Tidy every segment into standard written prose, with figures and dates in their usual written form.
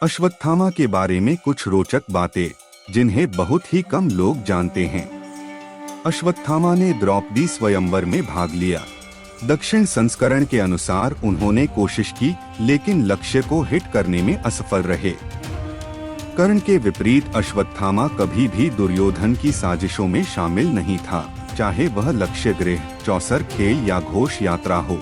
अश्वत्थामा के बारे में कुछ रोचक बातें जिन्हें बहुत ही कम लोग जानते हैं। अश्वत्थामा ने द्रौपदी स्वयंवर में भाग लिया। दक्षिण संस्करण के अनुसार उन्होंने कोशिश की, लेकिन लक्ष्य को हिट करने में असफल रहे। कर्ण के विपरीत अश्वत्थामा कभी भी दुर्योधन की साजिशों में शामिल नहीं था, चाहे वह लक्ष्य गृह, चौसर खेल या घोष यात्रा हो।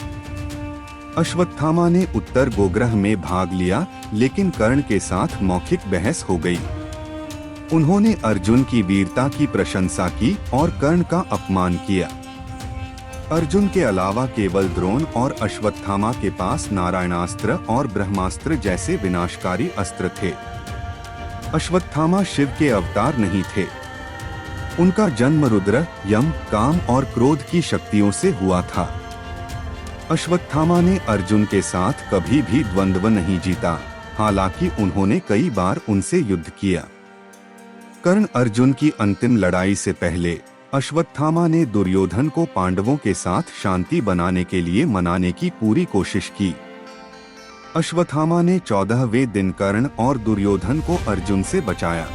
अश्वत्थामा ने उत्तर गोग्रह में भाग लिया, लेकिन कर्ण के साथ मौखिक बहस हो गई। उन्होंने अर्जुन की वीरता की प्रशंसा की और कर्ण का अपमान किया। अर्जुन के अलावा केवल द्रोण और अश्वत्थामा के पास नारायणास्त्र और ब्रह्मास्त्र जैसे विनाशकारी अस्त्र थे। अश्वत्थामा शिव के अवतार नहीं थे। उनका जन्म रुद्र, यम, काम और क्रोध की शक्तियों से हुआ था। अश्वत्थामा ने अर्जुन के साथ कभी भी द्वंद्व नहीं जीता, हालांकि उन्होंने कई बार उनसे युद्ध किया। कर्ण अर्जुन की अंतिम लड़ाई से पहले अश्वत्थामा ने दुर्योधन को पांडवों के साथ शांति बनाने के लिए मनाने की पूरी कोशिश की। अश्वत्थामा ने 14वें दिन कर्ण और दुर्योधन को अर्जुन से बचाया।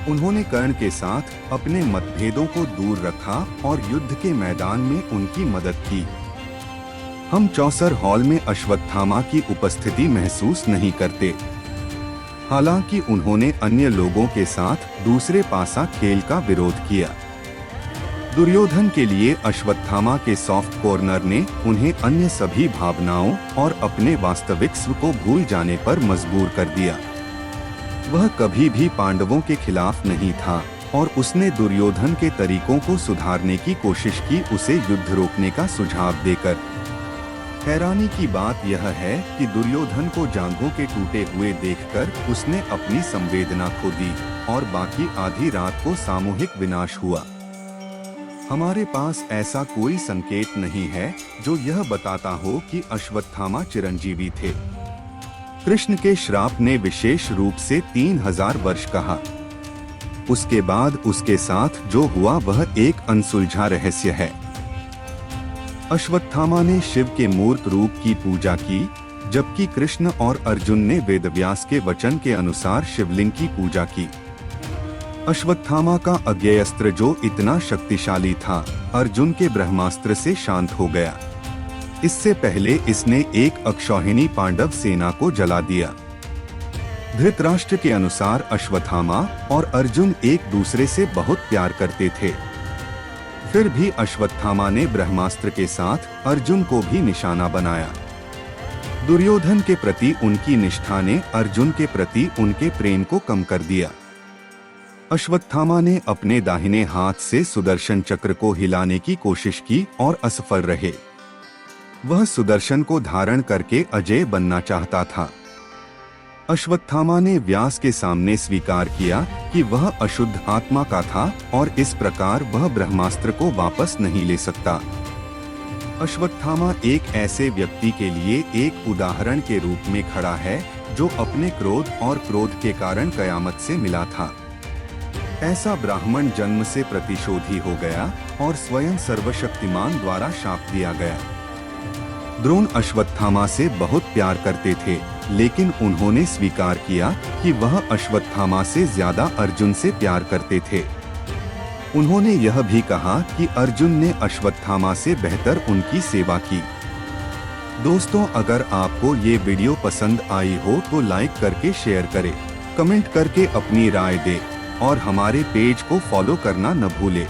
उन्होंने कर्ण के साथ अपने मतभेदों को दूर रखा और युद्ध के मैदान में उनकी मदद की। हम चौसर हॉल में अश्वत्थामा की उपस्थिति महसूस नहीं करते, हालांकि उन्होंने अन्य लोगों के साथ दूसरे पासा खेल का विरोध किया। दुर्योधन के लिए अश्वत्थामा के सॉफ्ट कॉर्नर ने उन्हें अन्य सभी भावनाओं और अपने वास्तविक स्व को भूल जाने पर मजबूर कर दिया। वह कभी भी पांडवों के खिलाफ नहीं था और उसने दुर्योधन के तरीकों को सुधारने की कोशिश की, उसे युद्ध रोकने का सुझाव देकर। हैरानी की बात यह है कि दुर्योधन को जांघों के टूटे हुए देखकर उसने अपनी संवेदना खो दी और बाकी आधी रात को सामूहिक विनाश हुआ। हमारे पास ऐसा कोई संकेत नहीं है जो यह बताता हो कि अश्वत्थामा चिरंजीवी थे। कृष्ण के श्राप ने विशेष रूप से 3000 वर्ष कहा। उसके बाद उसके साथ जो हुआ वह एक अनसुलझा रहस्य है। अश्वत्थामा ने शिव के मूर्त रूप की पूजा की, जबकि कृष्ण और अर्जुन ने वेदव्यास के वचन के अनुसार शिवलिंग की पूजा की। अश्वत्थामा का अज्ञेयस्त्र जो इतना शक्तिशाली था, अर्जुन के ब्रह्मास्त्र से शांत हो गया। इससे पहले इसने एक अक्षौहिणी पांडव सेना को जला दिया। धृतराष्ट्र के अनुसार अश्वत्थामा और अर्जुन एक दूसरे से बहुत प्यार करते थे। फिर भी अश्वत्थामा ने ब्रह्मास्त्र के साथ अर्जुन को भी निशाना बनाया। दुर्योधन के प्रति उनकी निष्ठा ने अर्जुन के प्रति उनके प्रेम को कम कर दिया। अश्वत्थामा ने अपने दाहिने हाथ से सुदर्शन चक्र को हिलाने की कोशिश की और असफल रहे। वह सुदर्शन को धारण करके अजय बनना चाहता था। अश्वत्थामा ने व्यास के सामने स्वीकार किया कि वह अशुद्ध आत्मा का था और इस प्रकार वह ब्रह्मास्त्र को वापस नहीं ले सकता। अश्वत्थामा एक ऐसे व्यक्ति के लिए एक उदाहरण के रूप में खड़ा है जो अपने क्रोध और क्रोध के कारण कयामत से मिला था। ऐसा ब्राह्मण जन्म से प्रतिशोधी हो गया और स्वयं सर्वशक्तिमान द्वारा शाप दिया गया। द्रोण अश्वत्थामा से बहुत प्यार करते थे, लेकिन उन्होंने स्वीकार किया कि वह अश्वत्थामा से ज्यादा अर्जुन से प्यार करते थे। उन्होंने यह भी कहा कि अर्जुन ने अश्वत्थामा से बेहतर उनकी सेवा की। दोस्तों, अगर आपको ये वीडियो पसंद आई हो तो लाइक करके शेयर करें, कमेंट करके अपनी राय दें और हमारे पेज को फॉलो करना न भूलें।